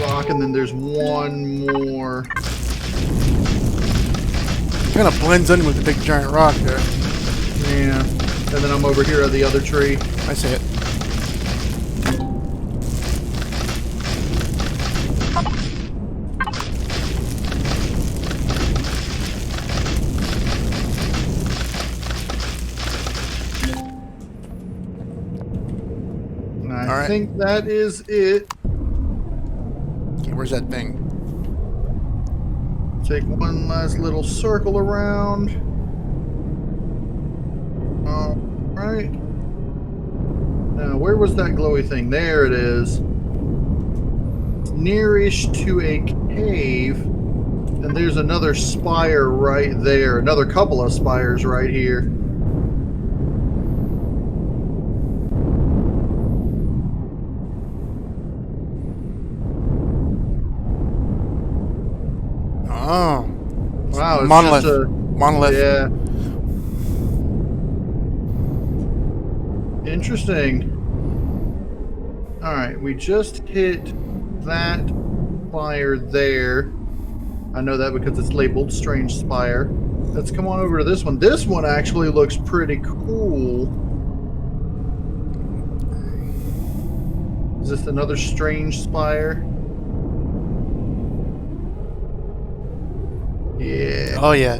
rock, and then there's one more. Kind of blends in with the big giant rock there. Yeah. And then I'm over here at the other tree. I see it. I think that is it. Okay, where's that thing? Take one last little circle around. All right. Now, where was that glowy thing? There it is. Nearish to a cave. And there's another spire right there. Another couple of spires right here. Oh. Wow, it's monolith. just a monolith. Yeah. Interesting. Alright, we just hit that spire there. I know that because it's labeled Strange Spire. Let's come on over to this one. This one actually looks pretty cool. Is this another Strange Spire? Yeah. Oh, yeah.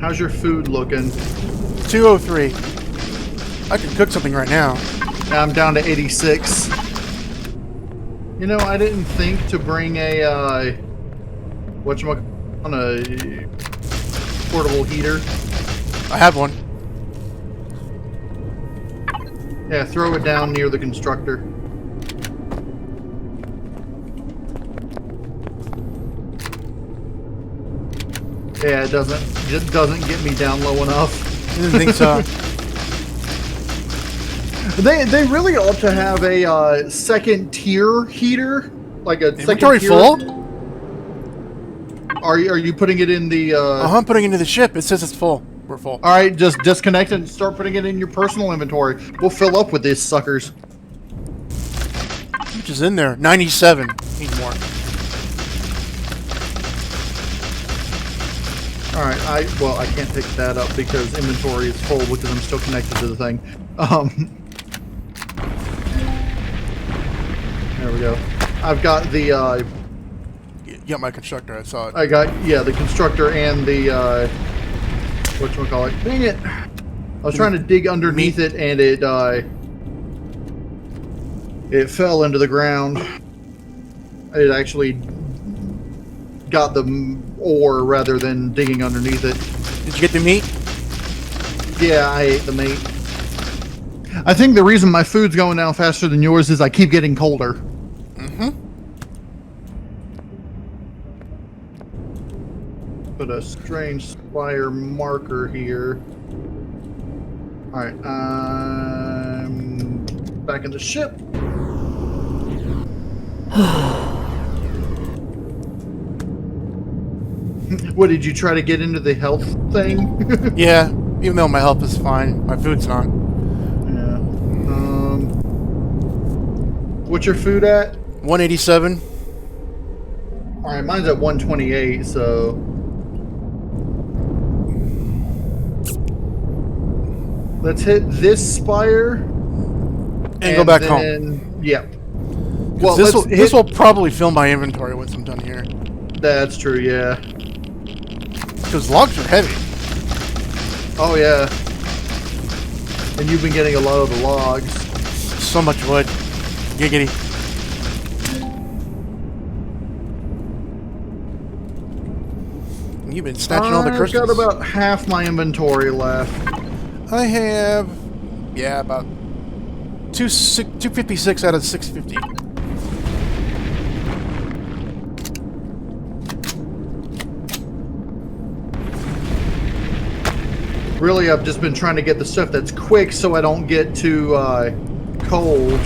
How's your food looking? 203. I can cook something right now. I'm down to 86. You know, I didn't think to bring a on a portable heater. I have one. Yeah, throw it down near the constructor. Yeah, it doesn't get me down low enough. I didn't think so. They really ought to have a second tier heater, like a Inventory second tier. full? Are you putting it in the? I'm putting it into the ship. It says it's full. We're full. All right, just disconnect it and start putting it in your personal inventory. We'll fill up with these suckers. Which is in there? 97. Need more. All right, I can't pick that up because inventory is full because I'm still connected to the thing. There we go. I've got the. You got my constructor. I saw it. I got the constructor and the whatchamacallit. Dang it! I was trying to dig underneath it and it fell into the ground. It actually got the ore rather than digging underneath it. Did you get the meat? Yeah, I ate the meat. I think the reason my food's going down faster than yours is I keep getting colder. Mm-hmm. Put a Strange Spire marker here. Alright, I'm back in the ship. What, did you try to get into the health thing? Yeah, even though my health is fine, my food's not. Yeah. What's your food at? 187. Alright, mine's at 128, so... Let's hit this spire. And go back home. Yeah. Well, this will probably fill my inventory once I'm done here. That's true, yeah. Because logs are heavy. Oh, yeah. And you've been getting a lot of the logs. So much wood. Giggity. You've been snatching all the crystals. I've got about half my inventory left. I have, yeah, about 256 out of 650. Really, I've just been trying to get the stuff that's quick so I don't get too cold.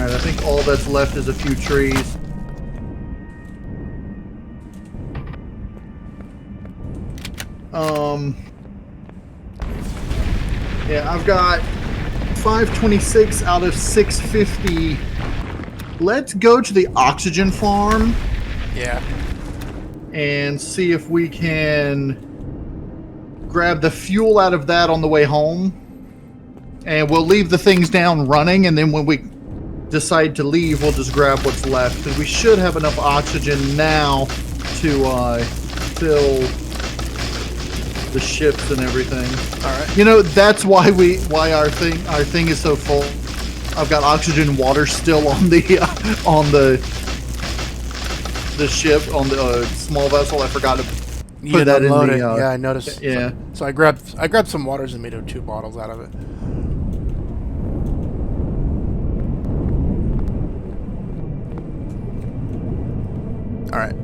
Alright, I think all that's left is a few trees. Yeah, I've got 526 out of 650. Let's go to the oxygen farm. Yeah. And see if we can grab the fuel out of that on the way home. And we'll leave the things down running, and then when we decide to leave, we'll just grab what's left. Because we should have enough oxygen now to fill the ships and everything. All right. You know, that's why our thing is so full. I've got oxygen water still on the ship, on the small vessel. I forgot to put that in the yeah, I noticed. Yeah. So I grabbed some waters and made 2 bottles out of it. All right.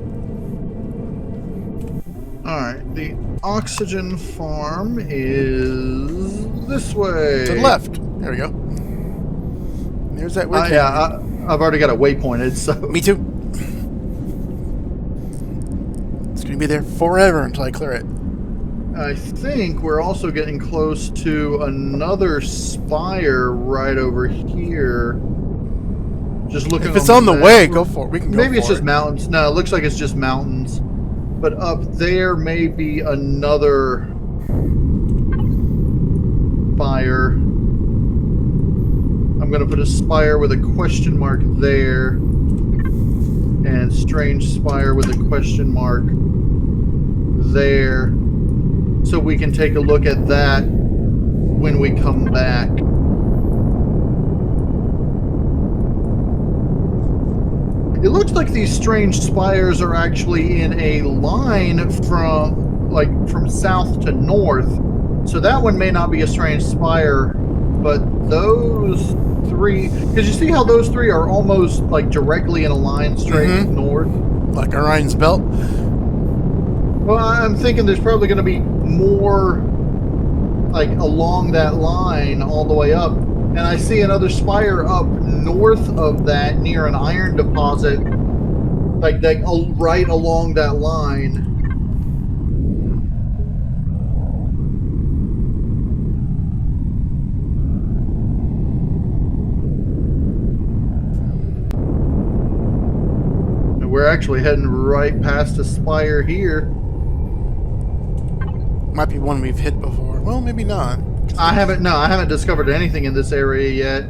Alright, the oxygen farm is this way. To the left. There we go. There's that weird yeah, I've already got it waypointed, so... Me too. It's going to be there forever until I clear it. I think we're also getting close to another spire right over here. Just looking. If it's on the way, go for it. We can go Maybe it's for just it. mountains. No, it looks like it's just mountains. But up there may be another spire. I'm going to put a spire with a question mark there. And strange spire with a question mark there. So we can take a look at that when we come back. It looks like these strange spires are actually in a line from south to north. So that one may not be a strange spire, but those 3, because you see how those 3 are almost like directly in a line straight north? Like Orion's belt? Well, I'm thinking there's probably going to be more like along that line all the way up. And I see another spire up north of that near an iron deposit, like right along that line. And we're actually heading right past a spire here. Might be one we've hit before. Well, maybe not. I haven't discovered anything in this area yet.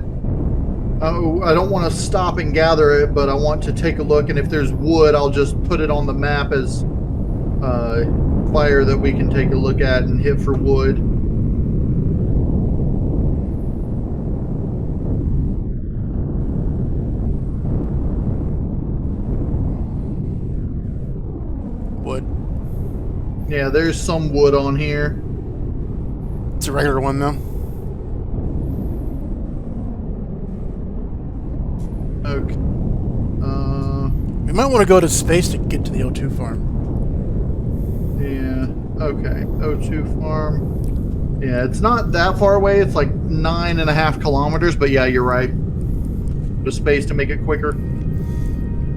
I don't want to stop and gather it, but I want to take a look, and if there's wood, I'll just put it on the map as fire that we can take a look at and hit for wood. Wood. Yeah, there's some wood on here. It's a regular one, though. Okay. We might want to go to space to get to the O2 farm. Yeah. Okay. O2 farm. Yeah, it's not that far away. It's like 9.5 kilometers, but yeah, you're right. The space to make it quicker.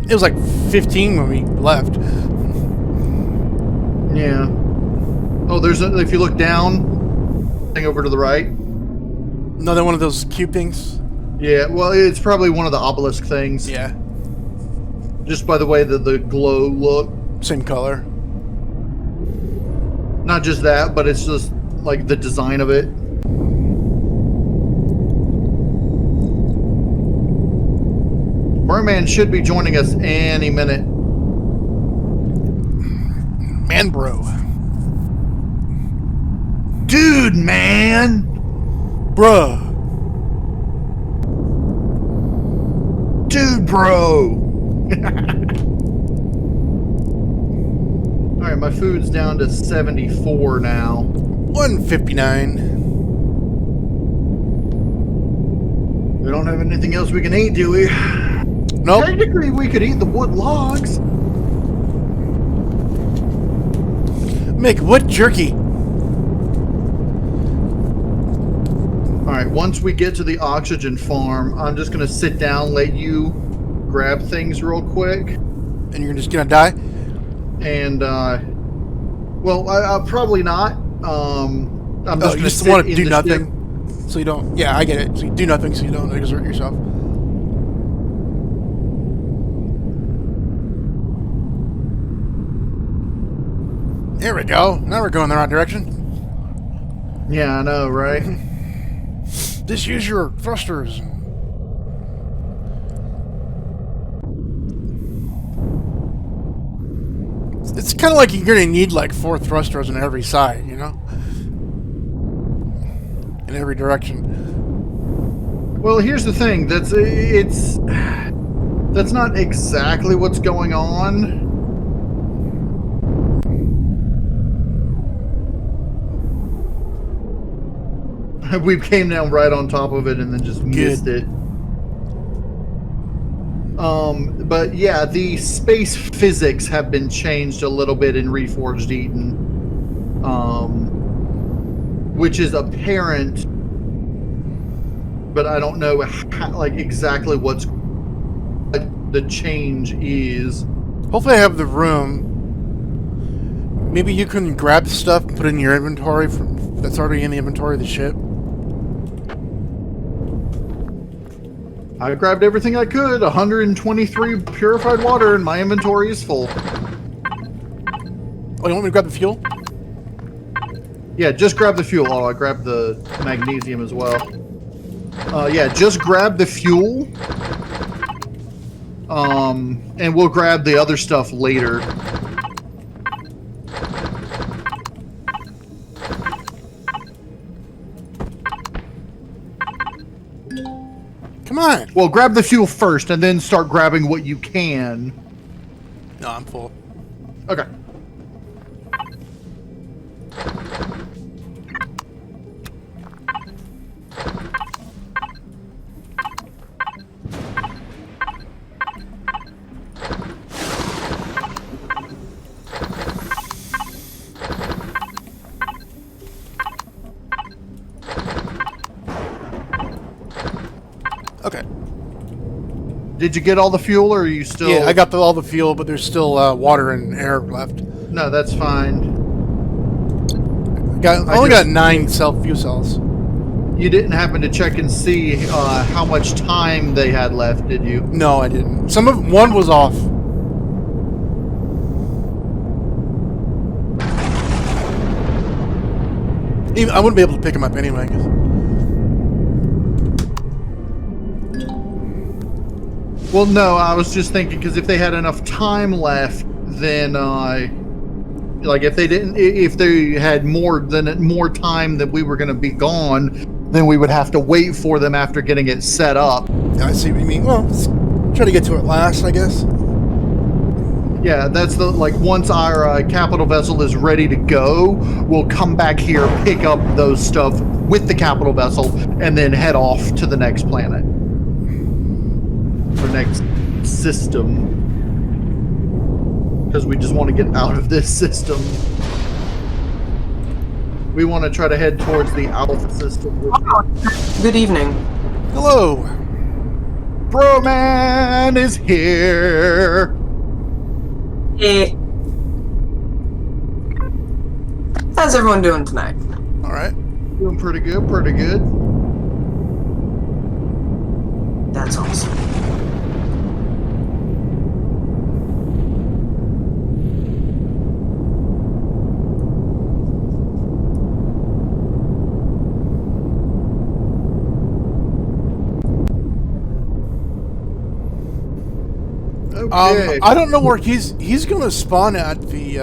It was like 15 when we left. Yeah. Oh, if you look down, thing over to the right. Another one of those cube things. Yeah, well, it's probably one of the obelisk things. Yeah. Just by the way that the glow look. Same color. Not just that, but it's just like the design of it. Merman should be joining us any minute. Man, bro. Dude, man! Bruh. Dude, bro! Alright, my food's down to 74 now. 159. We don't have anything else we can eat, do we? Nope. Technically, we could eat the wood logs. Make wood jerky. Alright, right, once we get to the oxygen farm, I'm just going to sit down, let you grab things real quick. And you're just gonna die? And, well, I probably not. I'm just going to just sit want to in do the nothing? ship. So you don't... Yeah, I get it. So you do nothing so you don't exert yourself. There we go. Now we're going the right direction. Yeah, I know, right? Just use your thrusters. It's kind of like you're going to need like 4 thrusters on every side, you know? In every direction. Well, here's the thing. That's not exactly what's going on. We came down right on top of it and then just missed it. But yeah, the space physics have been changed a little bit in Reforged Eden, which is apparent, but I don't know how, like exactly what the change is. Hopefully I have the room. Maybe you can grab stuff and put it in your inventory that's already in the inventory of the ship. I grabbed everything I could. 123 purified water, and my inventory is full. Oh, you want me to grab the fuel? Yeah, just grab the fuel. Oh, I grabbed the magnesium as well. Yeah, just grab the fuel. And we'll grab the other stuff later. Come on. Well, grab the fuel first, and then start grabbing what you can. No, I'm full. Okay. Okay. Did you get all the fuel, or are you still... Yeah, I got all the fuel, but there's still water and air left. No, that's fine. I only got 9 fuel cells. You didn't happen to check and see how much time they had left, did you? No, I didn't. One was off. I wouldn't be able to pick them up anyway, I guess. Well, no, I was just thinking, because if they had enough time left, then, like, if they had more time that we were going to be gone, then we would have to wait for them after getting it set up. I see what you mean. Well, let's try to get to it last, I guess. Yeah, that's once our capital vessel is ready to go, we'll come back here, pick up those stuff with the capital vessel, and then head off to the next planet. Or next system. Because we just want to get out of this system. We want to try to head towards the Alpha system. Good evening. Hello. Broman is here. Hey. How's everyone doing tonight? All right. Doing pretty good, pretty good. That's awesome. Okay. I don't know where he's going to spawn at the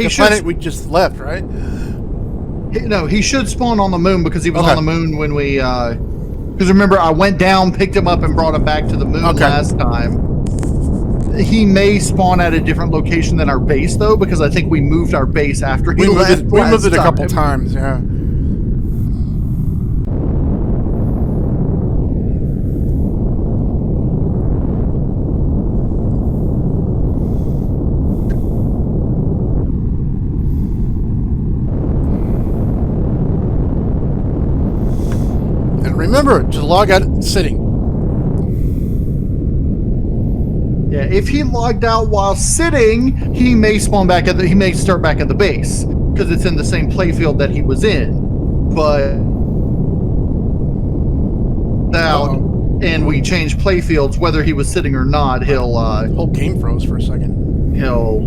planet we just left, right? No, he should spawn on the moon because he was on the moon when we. Because remember, I went down, picked him up, and brought him back to the moon last time. He may spawn at a different location than our base, though, because I think we moved our base after he left. We moved it a couple times, yeah. remember to log out sitting. Yeah, if he logged out while sitting, he may spawn back at he may start back at the base because it's in the same playfield that he was in. But out and we change playfields, whether he was sitting or not, he'll Whole game froze for a second. he'll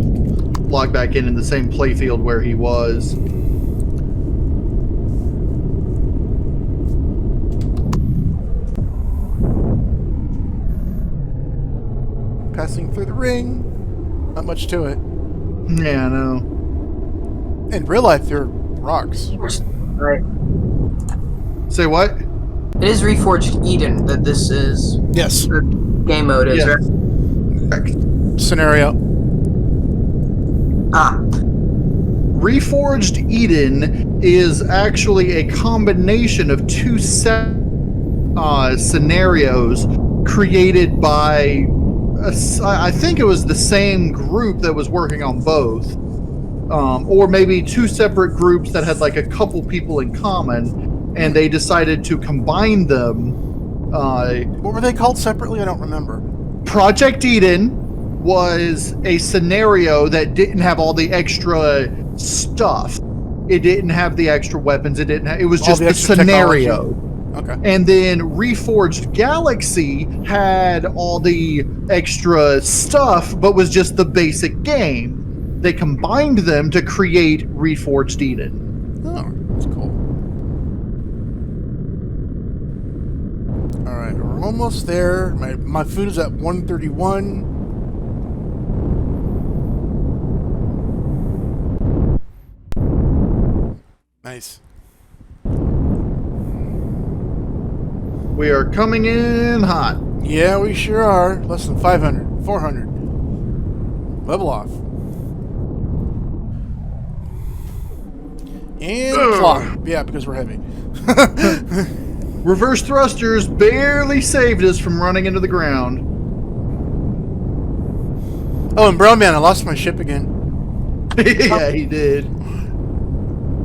log back in the same playfield where he was. Passing through the ring. Not much to it. Yeah, I know. In real life, they're rocks. Right. Say what? It is Reforged Eden that this is. Yes. The game mode is, Yeah. right? Scenario. Ah. Reforged Eden is actually a combination of two scenarios created by, I think it was the same group that was working on both. Or maybe two separate groups that had like a couple people in common, and they decided to combine them. What were they called separately? I don't remember. Project Eden was a scenario that didn't have all the extra stuff. It didn't have the extra weapons. It didn't. It was All just the the extra scenario. Okay. And then Reforged Galaxy had all the extra stuff, but was just the basic game. They combined them to create Reforged Eden. Oh, that's cool. Alright, we're almost there. My food is at 131. Nice. We are coming in hot. Yeah, we sure are. Less than 500. 400. Level off. And clock. Yeah, because we're heavy. Reverse thrusters barely saved us from running into the ground. Oh, and Brown Man, I lost my ship again. Yeah, he did.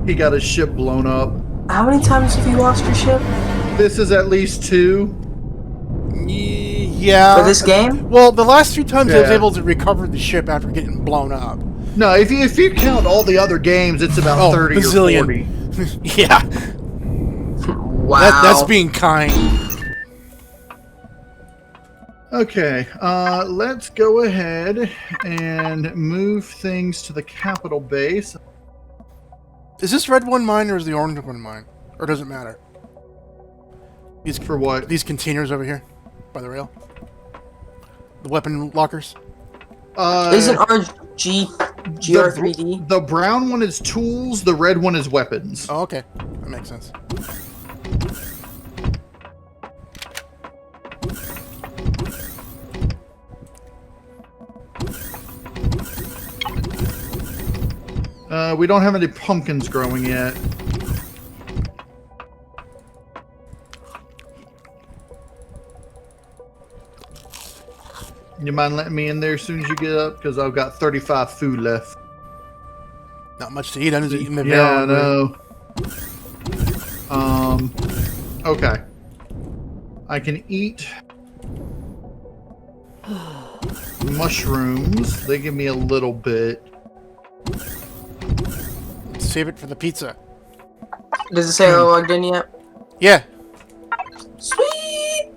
He got his ship blown up. How many times have you lost your ship? This is at least 2. Yeah. For this game? Well, the last 2 times I was Yeah. able to recover the ship after getting blown up. No, if you count all the other games, it's about 30 bazillion. or 40. Yeah. Wow. That's being kind. Okay, let's go ahead and move things to the capital base. Is this red one mine or is the orange one mine? Or does it matter? These For what? These containers over here by the rail. The weapon lockers. Isn't GR3D? The brown one is tools, the red one is weapons. Oh, okay. That makes sense. We don't have any pumpkins growing yet. You mind letting me in there as soon as you get up? Because I've got 35 food left. Not much to eat. I'm just eating the Yeah, I know. Okay. I can eat mushrooms. They give me a little bit. Save it for the pizza. Does it say I logged in yet? Yeah, Sweet!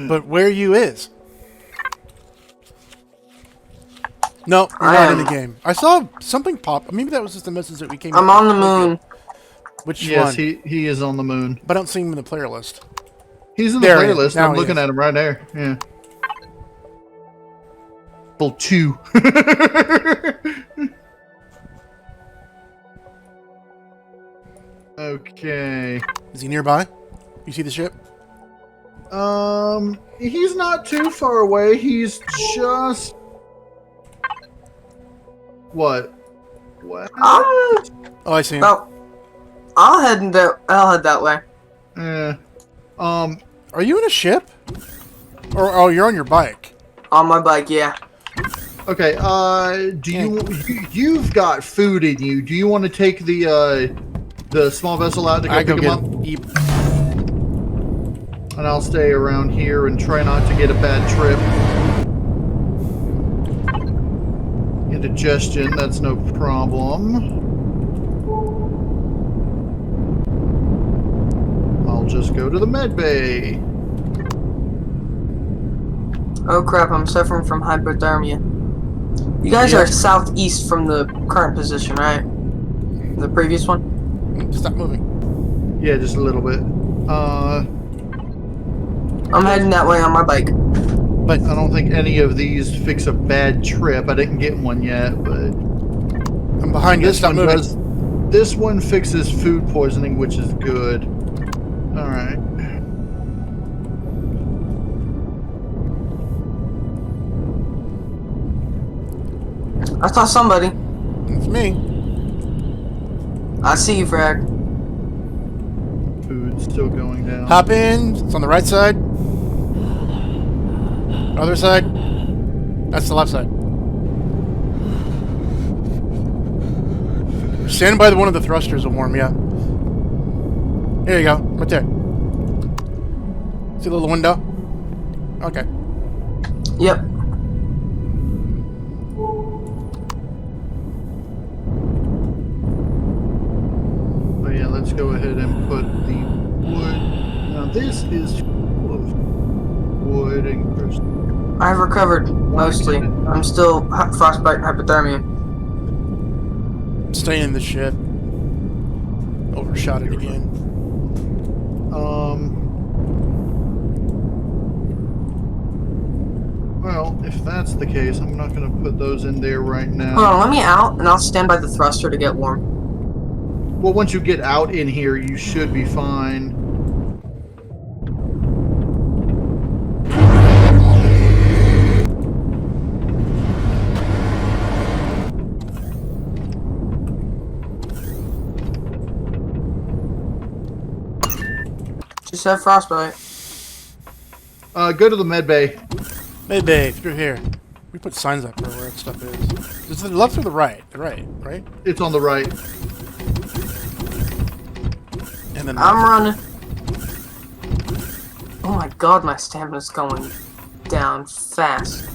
but where you is? No, you're I not am- in the game. I saw something pop. Maybe that was just a message that we came. I'm on the moon. Which Yes, one? he is on the moon. But I don't see him in the player list. He's in the There he is. playlist. Now I'm he looking is. at him right there. Yeah. Full 2. Okay. Is he nearby? You see the ship? He's not too far away. He's just what? What? Oh, I see him. Well, I'll head that way. Eh. Are you in a ship? Or oh, you're on your bike. On my bike, yeah. Okay. You've got food in you. Do you want to take the small vessel out to go I go pick get him up? eat. And I'll stay around here and try not to get a bad trip. Indigestion, that's no problem. I'll just go to the med bay. Oh crap, I'm suffering from hypothermia. You guys are southeast from the current position, right? The previous one? Stop moving. Yeah, just a little bit. I'm heading that way on my bike. But I don't think any of these fix a bad trip. I didn't get one yet, but I'm behind you. this Stop one moving. does. This one fixes food poisoning, which is good. All right. I saw somebody. It's me. I see you, Frag. Food's still going down. Hop in. It's on the right side. Other side. That's the left side. Stand by one of the thrusters will warm you up. Here you go. Right there. See the little window? Okay. Yep. Oh yeah, let's go ahead and put the wood. Now this is full of wood and crystal. I've recovered, mostly. I'm still frostbite and hypothermia. Stay in the ship. Overshot it again. Well, if that's the case, I'm not going to put those in there right now. Hold on, let me out, and I'll stand by the thruster to get warm. Well, once you get out in here, you should be fine. Just have frostbite. Go to the med bay. Maybe through here. We put signs up for where stuff is. Is it the left or the right? The right, right? It's on the right. And then I'm running. Oh my god, my stamina's going down fast.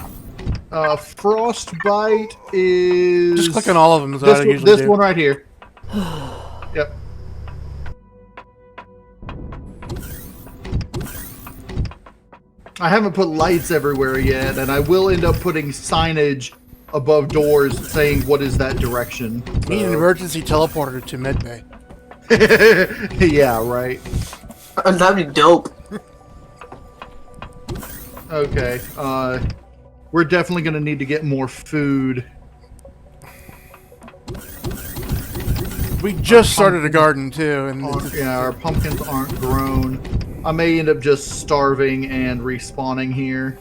Frostbite is... just click on all of them. Is what I usually this do. one right here. Yep. I haven't put lights everywhere yet, and I will end up putting signage above doors saying what is that direction. Need an emergency teleporter to medbay. Yeah, right. That'd be dope. Okay, we're definitely going to need to get more food. We just started a garden too, and Yeah, our pumpkins aren't grown. I may end up just starving and respawning here.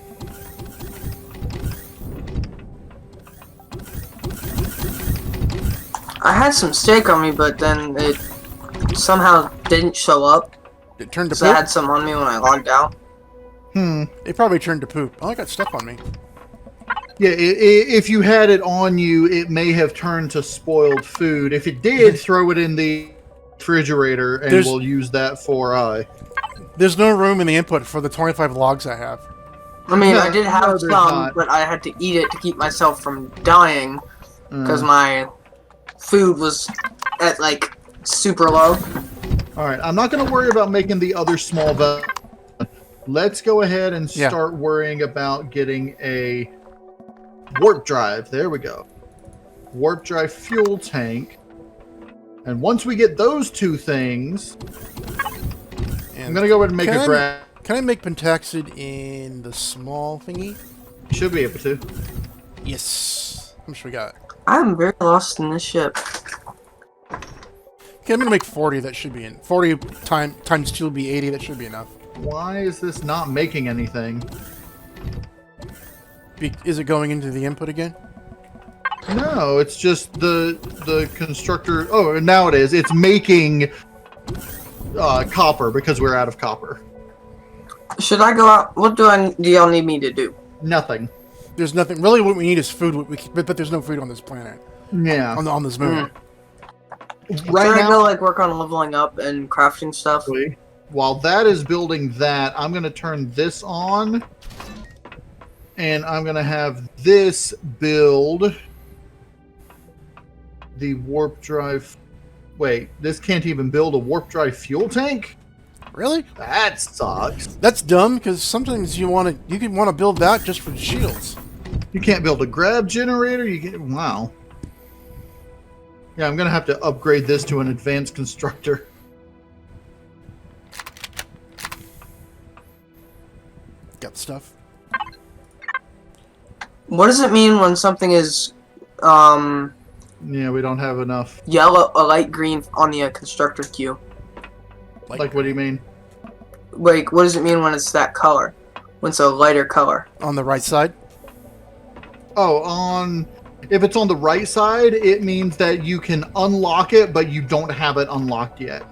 I had some steak on me, but then it somehow didn't show up. it turned to So I had poop. some on me when I logged out. It probably turned to poop. Oh, I got stuff on me. Yeah, if you had it on you, it may have turned to spoiled food. If it did, throw it in the refrigerator, and we'll use that for... There's no room in the input for the 25 logs I have. I mean, No, I did no, have there's some, not. but I had to eat it to keep myself from dying because my food was at like super low. All right, I'm not going to worry about making the other small vessel. Let's go ahead and start worrying about getting a warp drive. There we go. Warp drive fuel tank. And once we get those two things, And I'm going to go ahead and make a grab. Can I make pentaxid in the small thingy? Should be able to. Yes. How much we got? I'm very lost in this ship. Okay, I'm gonna make 40. That should be in 40 times 2 will be 80. That should be enough. Why is this not making anything? Is it going into the input again? No, it's just the constructor. Oh, now it is. It's making copper because we're out of copper. Should I go out? What do y'all need me to do? Nothing. There's nothing. Really, what we need is food. But there's no food on this planet. Yeah. On this moon. Right Should I now, go like work on leveling up and crafting stuff? while that is building that, I'm going to turn this on. And I'm going to have this build the warp drive. Wait, this can't even build a warp drive fuel tank? Really? That sucks. That's dumb, because sometimes you can want to build that just for the shields. You can't build a grab generator? Wow. Yeah, I'm going to have to upgrade this to an advanced constructor. Got stuff. What does it mean when something is, Yeah, we don't have enough. yellow, a light green on the constructor queue? Like, what do you mean? Like, what does it mean when it's that color? When it's a lighter color? On the right side? Oh, if it's on the right side, it means that you can unlock it, but you don't have it unlocked yet.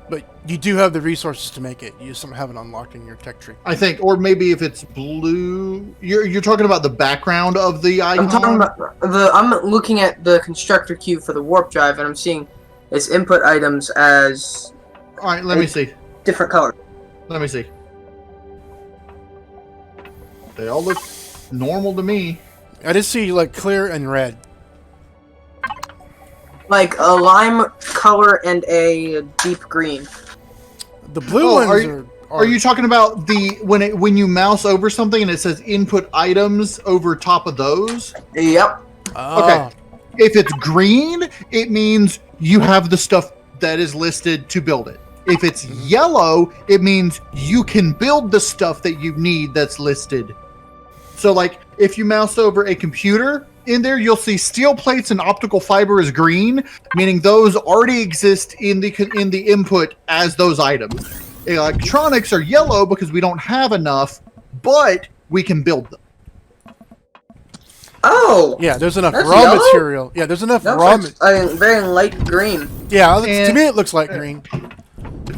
But you do have the resources to make it. You just don't have it unlocked in your tech tree. I think, or maybe if it's blue, you're talking about the background of the icon. I'm talking about I'm looking at the constructor queue for the warp drive, and I'm seeing its input items as All right, let me see. different color. Let me see. They all look normal to me. I just see like clear and red. Like a lime color and a deep green. The blue ones Are you talking about the when you mouse over something and it says input items over top of those? Yep. Oh. Okay. If it's green, it means you have the stuff that is listed to build it. If it's yellow, it means you can build the stuff that you need that's listed. So like if you mouse over a computer, in there you'll see steel plates and optical fiber is green, meaning those already exist in the input as those items. Electronics are yellow because we don't have enough, but we can build them. Oh. Yeah, there's enough That's raw yellow? material. Yeah, there's enough No, raw it's very light green. Yeah, to And- me it looks like green.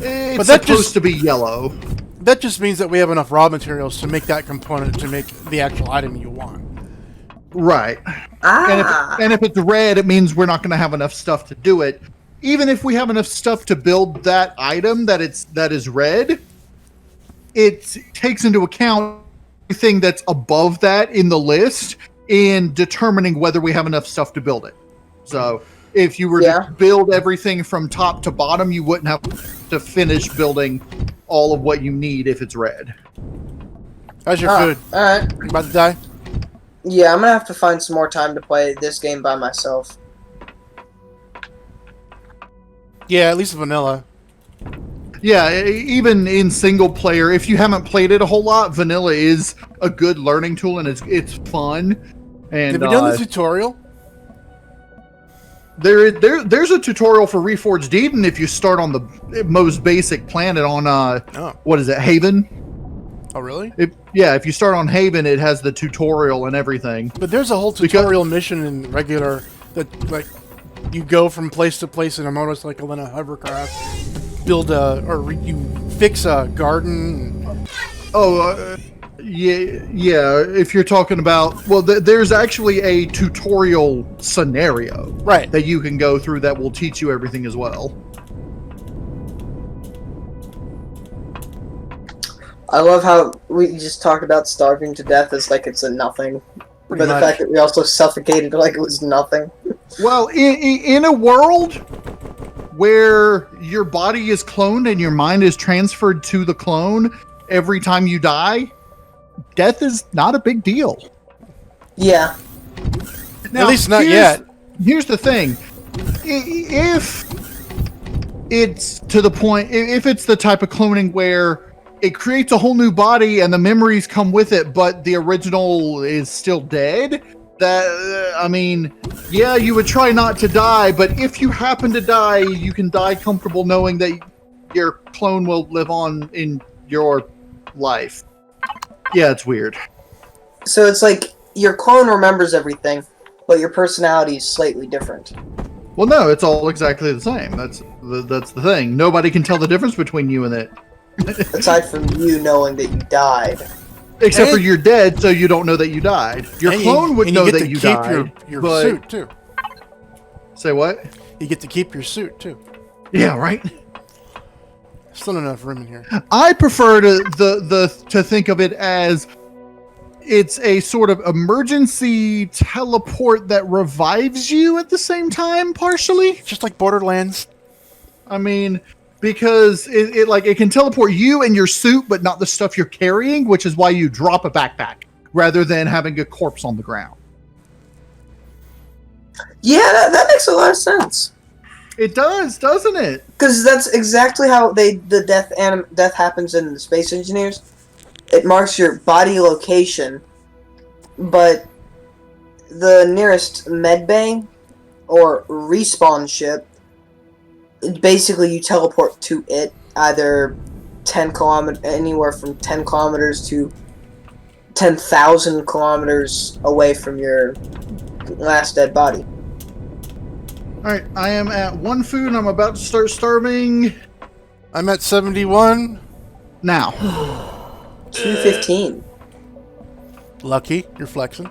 It's But that supposed just- to be yellow. That just means that we have enough raw materials to make that component to make the actual item you want. Right. Ah. And if it's red, it means we're not going to have enough stuff to do it. Even if we have enough stuff to build that item that is red, it takes into account everything that's above that in the list in determining whether we have enough stuff to build it. So if you were to build everything from top to bottom, you wouldn't have to finish building all of what you need if it's red. How's your food? Alright. You about to die? Yeah, I'm gonna have to find some more time to play this game by myself. Yeah, at least vanilla. Yeah, even in single player, if you haven't played it a whole lot, vanilla is a good learning tool and it's fun. And Have you done the tutorial? There's a tutorial for Reforged Eden if you start on the most basic planet on what is it, Haven? Oh, really? If you start on Haven, it has the tutorial and everything. But there's a whole tutorial mission in regular that, like, you go from place to place in a motorcycle and a hovercraft, you fix a garden. Yeah. If you're talking about, there's actually a tutorial scenario, right, that you can go through that will teach you everything as well. I love how we just talked about starving to death as like it's a nothing. But the fact that we also suffocated like it was nothing. Well, in a world where your body is cloned and your mind is transferred to the clone every time you die, death is not a big deal. Yeah. Now, at least not yet. Here's the thing. If it's to the point, if it's the type of cloning where it creates a whole new body and the memories come with it, but the original is still dead, you would try not to die, but if you happen to die, you can die comfortable knowing that your clone will live on in your life. Yeah, it's weird. So it's like your clone remembers everything, but your personality is slightly different. Well, no, it's all exactly the same. That's the thing. Nobody can tell the difference between you and it. Aside from you knowing that you died. Except for you're dead, so you don't know that you died. Your clone would know that you died. Your suit too. Say what? You get to keep your suit too. Yeah, right. Still not enough room in here. I prefer to think of it as it's a sort of emergency teleport that revives you at the same time, partially. Just like Borderlands. I mean, because it can teleport you and your suit, but not the stuff you're carrying, which is why you drop a backpack rather than having a corpse on the ground. Yeah, that makes a lot of sense. It does, doesn't it? Because that's exactly how the death happens in the Space Engineers. It marks your body location, but the nearest med bay or respawn ship, basically you teleport to it, either anywhere from 10 kilometers to 10,000 kilometers away from your last dead body. Alright, I am at 1 food. I'm about to start starving. I'm at 71. Now. 215. Lucky, you're flexing.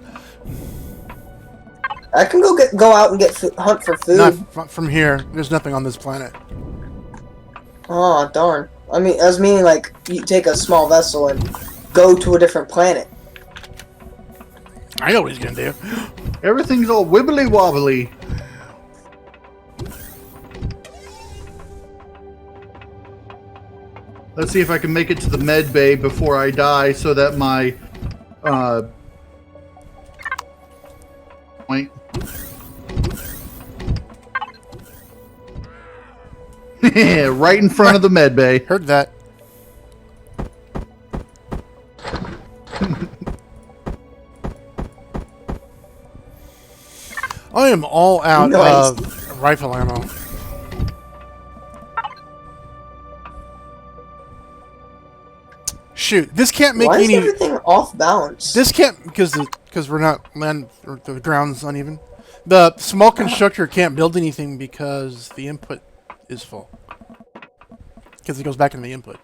I can go out and hunt for food. Not from here. There's nothing on this planet. Oh, darn. I was meaning like you take a small vessel and go to a different planet. I know what he's gonna do. Everything's all wibbly wobbly. Let's see if I can make it to the med bay before I die so that my wait. Right in front of the med bay. Heard that. I am all out of rifle ammo. Shoot, this can't make Why any. is everything off balance? This can't because we're not land or the ground's uneven. The small constructor can't build anything because the input is full. Because it goes back into the input.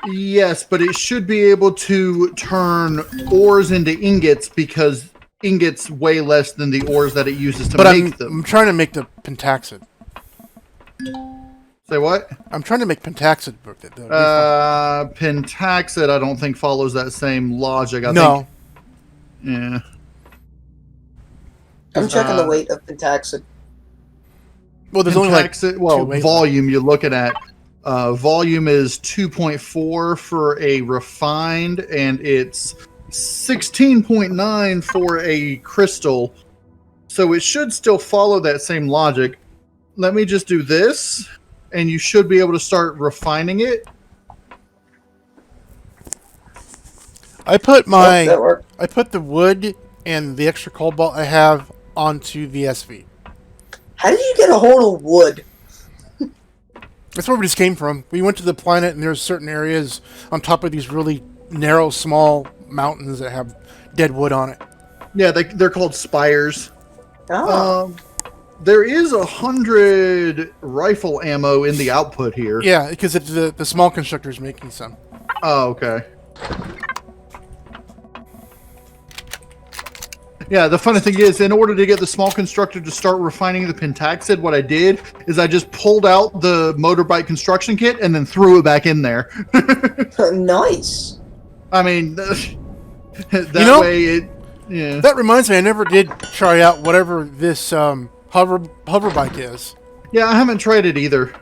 Yes, but it should be able to turn ores into ingots because ingots weigh less than the ores that it uses to make them. I'm trying to make the pentaxid. Say what? I'm trying to make pentaxid. Pentaxid, I don't think follows that same logic. I no. think, yeah. I'm checking the weight of pentaxid. Well, there's only like volume you're looking at. Volume is 2.4 for a refined, and it's 16.9 for a crystal. So it should still follow that same logic. Let me just do this, and you should be able to start refining it. I put the wood and the extra cobalt I have onto the SV. How did you get a hold of wood? That's where we just came from. We went to the planet, and there's certain areas on top of these really narrow, small mountains that have dead wood on it. Yeah, they're called spires. Oh. There is 100 rifle ammo in the output here. Yeah, because the small constructor's making some. Oh, okay. Yeah, the funny thing is, in order to get the small constructor to start refining the pentaxid, what I did is I just pulled out the motorbike construction kit and then threw it back in there. Nice. I mean, that way it... Yeah. That reminds me, I never did try out whatever this hover bike is. Yeah, I haven't tried it either.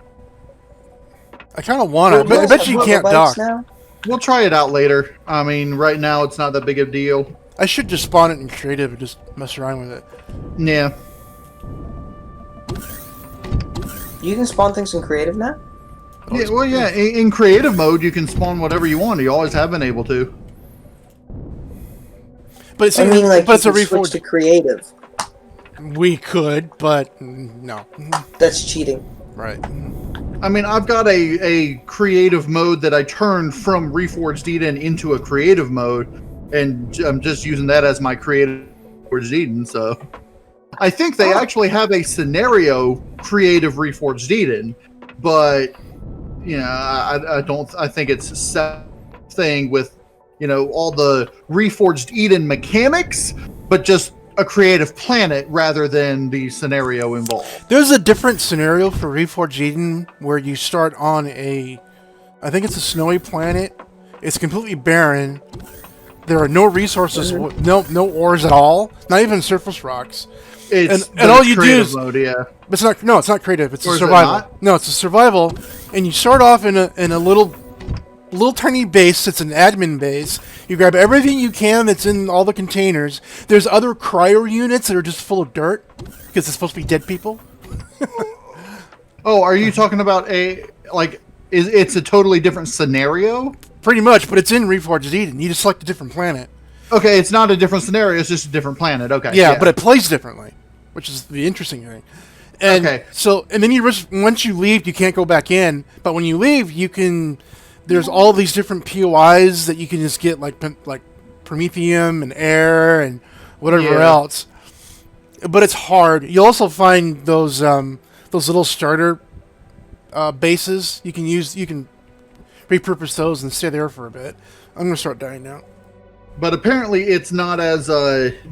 I kind of want it, but I bet you can't dock. Now? We'll try it out later. I mean, right now it's not that big of a deal. I should just spawn it in creative and just mess around with it. Yeah. You can spawn things in creative now? Yeah, well, yeah. In creative mode, you can spawn whatever you want. You always have been able to. But it's, I mean, like, but it's a switch Reforged. to creative. We could, but no. That's cheating. Right. I mean, I've got a creative mode that I turned from Reforged Eden into a creative mode, and I'm just using that as my creative Reforged Eden. So, I think they actually have a scenario creative Reforged Eden, but you know, I don't. I think it's a set thing with, you know, all the Reforged Eden mechanics, but just a creative planet rather than the scenario involved. There's a different scenario for Reforged Eden where you start on a I think it's a snowy planet. It's completely barren. There are no resources, no ores at all, not even surface rocks. It's and all you do is mode, yeah. it's not. No, it's not creative. It's Or a is it survival. not? No, it's a survival, and you start off in a little tiny base. It's an admin base. You grab everything you can that's in all the containers. There's other cryo units that are just full of dirt because it's supposed to be dead people. Oh, are you talking about it's a totally different scenario? Pretty much, but it's in Reforged Eden. You just select a different planet. Okay, it's not a different scenario, it's just a different planet. Okay. Yeah, but it plays differently, which is the interesting thing. And Okay. So, and then once you leave, you can't go back in. But when you leave, you can. There's all these different POIs that you can just get, like Promethium and air and whatever else. But it's hard. You'll also find those little starter bases. You can repurpose those and stay there for a bit. I'm gonna start dying now. But apparently, it's not as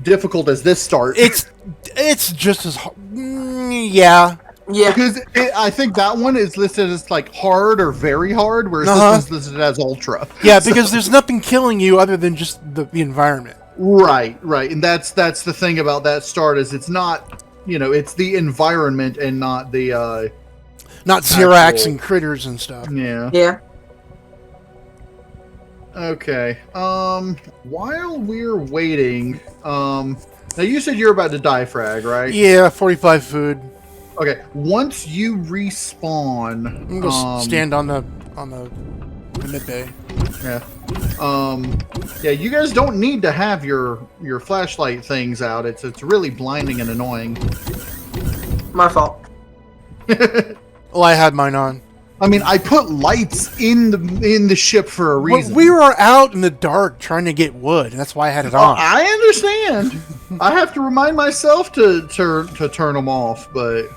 difficult as this start. It's just as hard. Yeah. Because I think that one is listed as like hard or very hard, whereas this one's listed as ultra. Yeah, because there's nothing killing you other than just the environment. Right, and that's the thing about that start is it's not, it's the environment and not the not Xerax and critters and stuff. Yeah. Okay. While we're waiting, now you said you're about to die, Frag, right? Yeah, 45 food. Okay. Once you respawn, I'm gonna stand on the mid bay. Yeah. Yeah. You guys don't need to have your flashlight things out. It's really blinding and annoying. My fault. Well, I had mine on. I mean, I put lights in the ship for a reason. We were out in the dark trying to get wood, and that's why I had it on. I understand. I have to remind myself to turn them off, but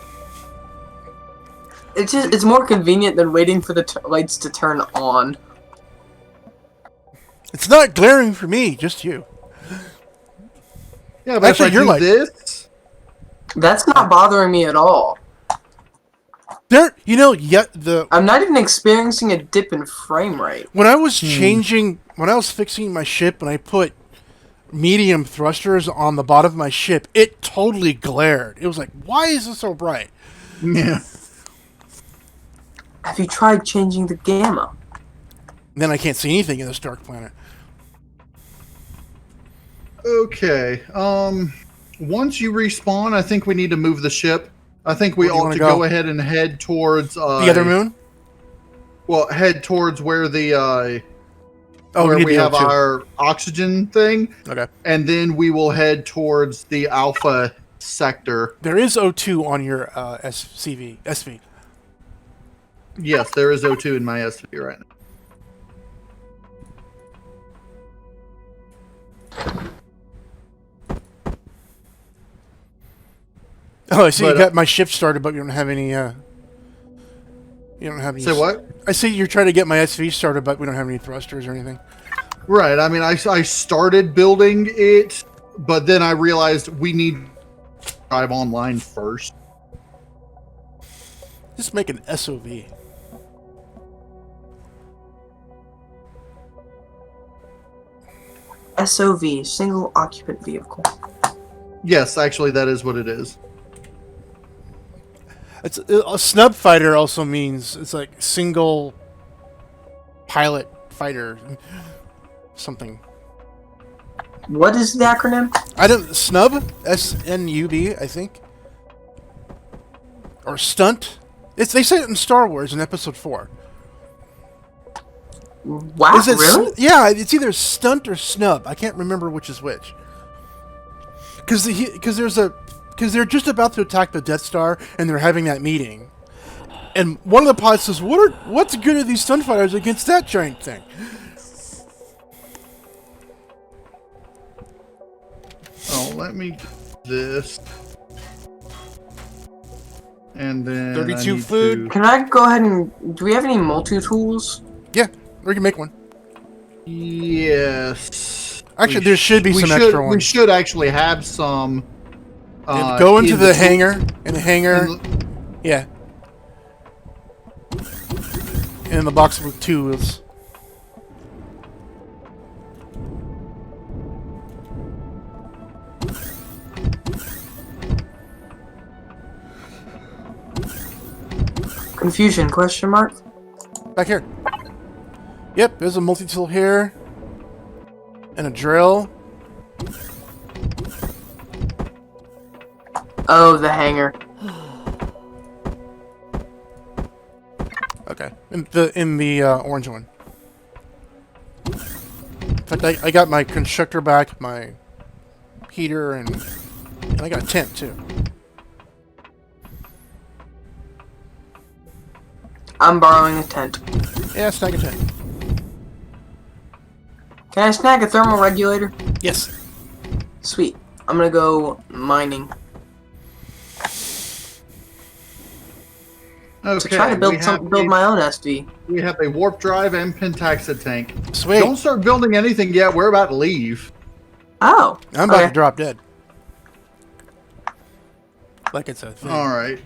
it's more convenient than waiting for the lights to turn on. It's not glaring for me, just you. Yeah, but actually, you're like this. That's not bothering me at all. I'm not even experiencing a dip in frame rate. When I was fixing my ship and I put medium thrusters on the bottom of my ship, it totally glared. It was like, why is this so bright? Yeah. Have you tried changing the gamma? Then I can't see anything in this dark planet. Okay. Once you respawn, I think we need to move the ship. I think we ought to go ahead and head towards the other moon. Well, head towards where the where we have our oxygen thing. Okay. And then we will head towards the Alpha sector. There is O2 on your SV. Yes, there is O2 in my SV right now. Oh, I see. You got my ship started, but you don't have any. You don't have any. Say what? I see you're trying to get my SV started, but we don't have any thrusters or anything. Right. I mean, I started building it, but then I realized we need to drive online first. Just make an SOV. SOV, single occupant vehicle. Yes, actually, that is what it is. It's a snub fighter also means it's like single pilot fighter something. What is the acronym? I don't snub SNUB I think or stunt. They say it in Star Wars in Episode 4. Wow, really? Yeah, it's either stunt or snub. I can't remember which is which. Because they're just about to attack the Death Star, and they're having that meeting. And one of the pilots says, "What's good of these stun fighters against that giant thing?" Oh, let me do this. And then 32 food. Can I go ahead and... Do we have any multi-tools? Yeah, we can make one. Yes. Actually, there should be some extra ones. We should actually have some. Go into the hangar. In the hangar. Yeah. in the box with 2 wheels. Confusion, question mark? Back here. Yep, there's a multi-tool here. And a drill. Oh, the hanger. Okay, in the orange one. In fact, I got my constructor back, my heater, and I got a tent too. I'm borrowing a tent. Yeah, snag a tent. Can I snag a thermal regulator? Yes. Sweet. I'm gonna go mining. Okay. To try to build my own SV. We have a warp drive and pentaxa tank. Sweet. Don't start building anything yet. We're about to leave. Oh. I'm about to drop dead. Like it's a thing. All right.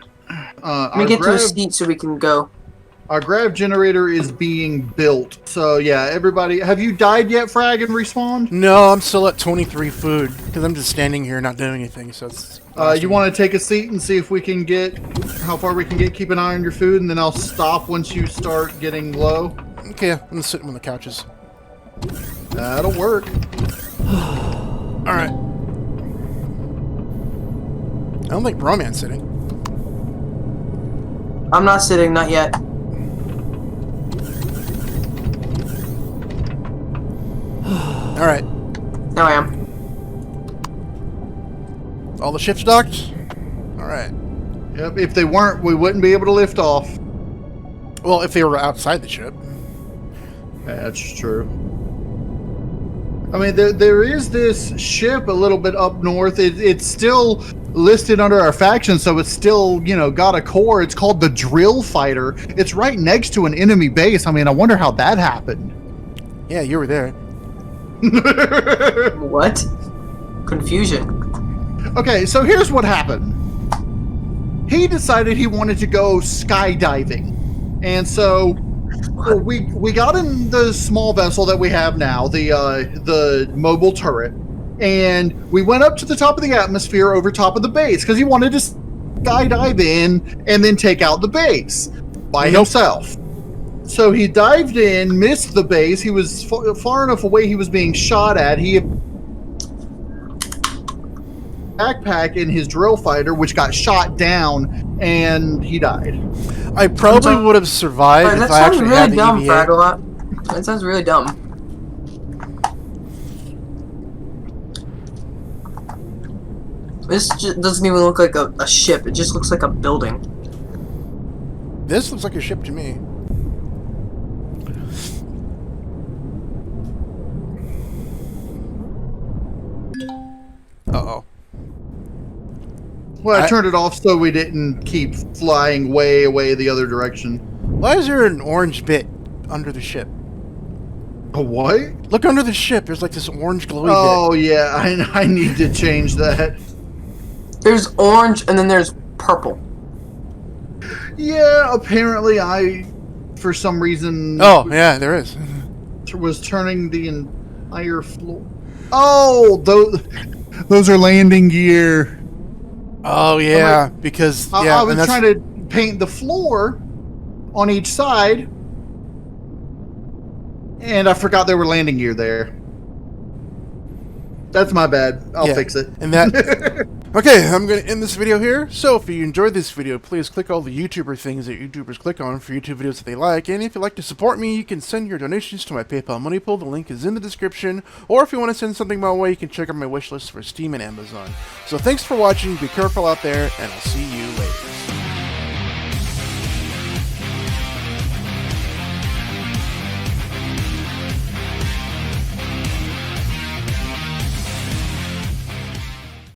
Let me get to a seat so we can go. Our grav generator is being built. So yeah, everybody, have you died yet, Frag, and respawned? No, I'm still at 23 food because I'm just standing here not doing anything. So it's. You want to take a seat and see if we can get how far we can get. Keep an eye on your food, and then I'll stop once you start getting low. Okay, I'm sitting on the couches. That'll work. All right. I don't think Broman's sitting. I'm not sitting, not yet. All right. Now I am. All the ships docked? Alright. Yep, if they weren't, we wouldn't be able to lift off. Well, if they were outside the ship. That's true. I mean, there is this ship a little bit up north. It's still listed under our faction, so it's still, you know, got a core. It's called the Drill Fighter. It's right next to an enemy base. I mean, I wonder how that happened. Yeah, you were there. What? Confusion. Okay, so here's what happened. He decided he wanted to go skydiving. And so we got in the small vessel that we have now, the mobile turret, and we went up to the top of the atmosphere over top of the base because he wanted to skydive in and then take out the base by himself. So he dived in, missed the base. He was far enough away he was being shot at. He had backpack in his drill fighter, which got shot down, and he died. I probably would have survived if I actually had the EVGA. That sounds really dumb. This just doesn't even look like a ship. It just looks like a building. This looks like a ship to me. Uh-oh. Well, I turned it off so we didn't keep flying way away the other direction. Why is there an orange bit under the ship? A what? Look under the ship. There's like this orange glowy bit. Oh, yeah. I need to change that. There's orange and then there's purple. Yeah, apparently I, for some reason... Oh, yeah, there is. ...was turning the entire floor. Oh, those are landing gear. Oh, yeah, because... Yeah, I was trying to paint the floor on each side, and I forgot there were landing gear there. That's my bad. I'll fix it. And that... Okay, I'm going to end this video here. So if you enjoyed this video, please click all the YouTuber things that YouTubers click on for YouTube videos that they like. And if you'd like to support me, you can send your donations to my PayPal money pool. The link is in the description. Or if you want to send something my way, you can check out my wish list for Steam and Amazon. So thanks for watching. Be careful out there, and I'll see you later.